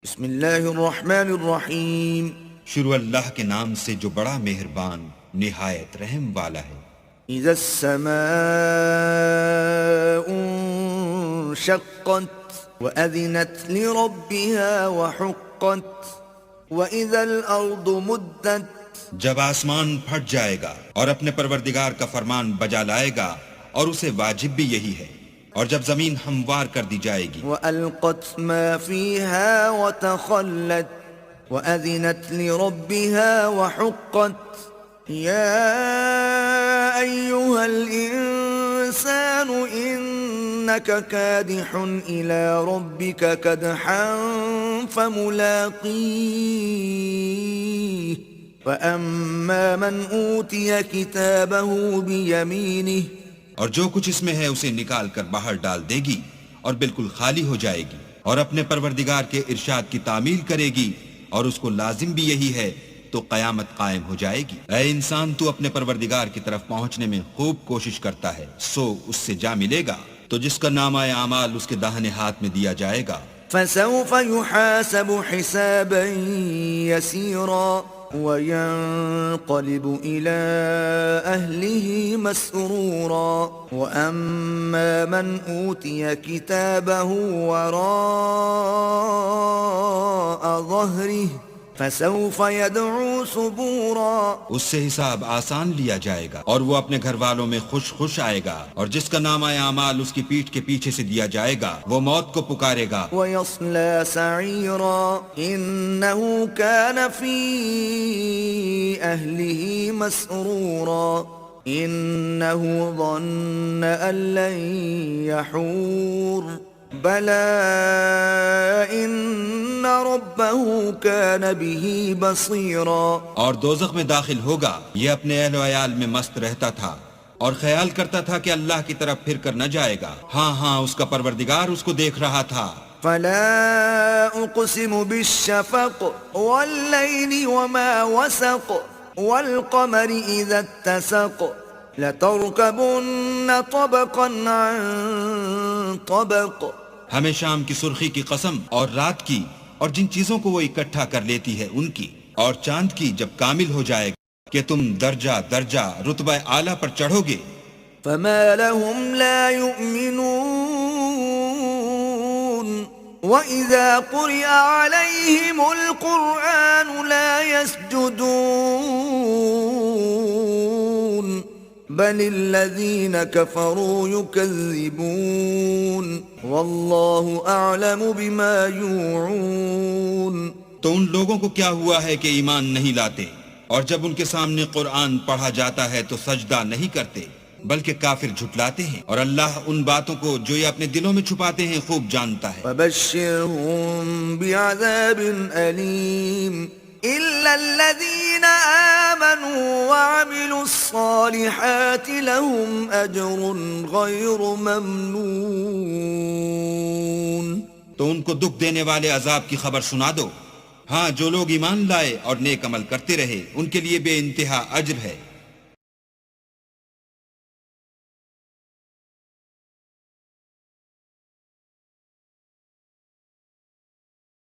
بسم اللہ الرحمن الرحیم۔ شروع اللہ کے نام سے جو بڑا مہربان نہایت رحم والا ہے۔ اذا السماء انشقت وأذنت لربها وحقت وإذا الأرض مدت، جب آسمان پھٹ جائے گا اور اپنے پروردگار کا فرمان بجا لائے گا اور اسے واجب بھی یہی ہے، اور جب زمین ہموار کر دی جائے گی، وألقت ما فيها وتخلت وأذنت لربها وحقت يا أيها الإنسان إنك كادح إلى ربك كدحا فملاقيه فأما من أوتي كتابه بيمينه، اور جو کچھ اس میں ہے اسے نکال کر باہر ڈال دے گی اور بالکل خالی ہو جائے گی، اور اپنے پروردگار کے ارشاد کی تعمیل کرے گی اور اس کو لازم بھی یہی ہے، تو قیامت قائم ہو جائے گی۔ اے انسان، تو اپنے پروردگار کی طرف پہنچنے میں خوب کوشش کرتا ہے، سو اس سے جا ملے گا، تو جس کا نامہ اعمال اس کے داہنے ہاتھ میں دیا جائے گا، فسوف يحاسب حسابا يسيرا وينقلب إلى أهله مسرورا وأما من أوتي كتابه وراء ظهره فسوف يدعو ثبورا، اس سے حساب آسان لیا جائے گا اور وہ اپنے گھر والوں میں خوش خوش آئے گا، اور جس کا نامہ اعمال اس کی پیٹھ کے پیچھے سے دیا جائے گا وہ موت کو پکارے گا، ويصلى سعيرا إنه كان في أهله مسرورا إنه ظن أن لن يحور بلى إن ربه كان به بصيرا، اور دوزخ میں داخل ہوگا، یہ اپنے اہل و عیال میں مست رہتا تھا اور خیال کرتا تھا کہ اللہ کی طرف پھر کر نہ جائے گا، ہاں اس کا پروردگار اس کو دیکھ رہا تھا۔ فلا أقسم بالشفق والليل وما وسق والقمر إذا اتسق لتركبن طبقا عن طبق، ہمیں شام کی سرخی کی قسم اور رات کی اور جن چیزوں کو وہ اکٹھا کر لیتی ہے ان کی، اور چاند کی جب کامل ہو جائے گا کہ تم درجہ درجہ رتبہ اعلیٰ پر چڑھو گے۔ فما لهم لا يؤمنون وإذا قرئ عليهم القرآن لا يسجدون بل الذين كفروا يكذبون والله أعلم بما يوعون۔ تو ان لوگوں کو کیا ہوا ہے کہ ایمان نہیں لاتے، اور جب ان کے سامنے قرآن پڑھا جاتا ہے تو سجدہ نہیں کرتے، بلکہ کافر جھٹلاتے ہیں، اور اللہ ان باتوں کو جو یہ اپنے دلوں میں چھپاتے ہیں خوب جانتا ہے۔ فبشرهم بعذاب أليم إلا الذين آمنوا وعملوا الصالحات لهم أجر غير ممنون۔ تو ان کو دکھ دینے والے عذاب کی خبر سنا دو، ہاں جو لوگ ایمان لائے اور نیک عمل کرتے رہے ان کے لیے بے انتہا اجر ہے۔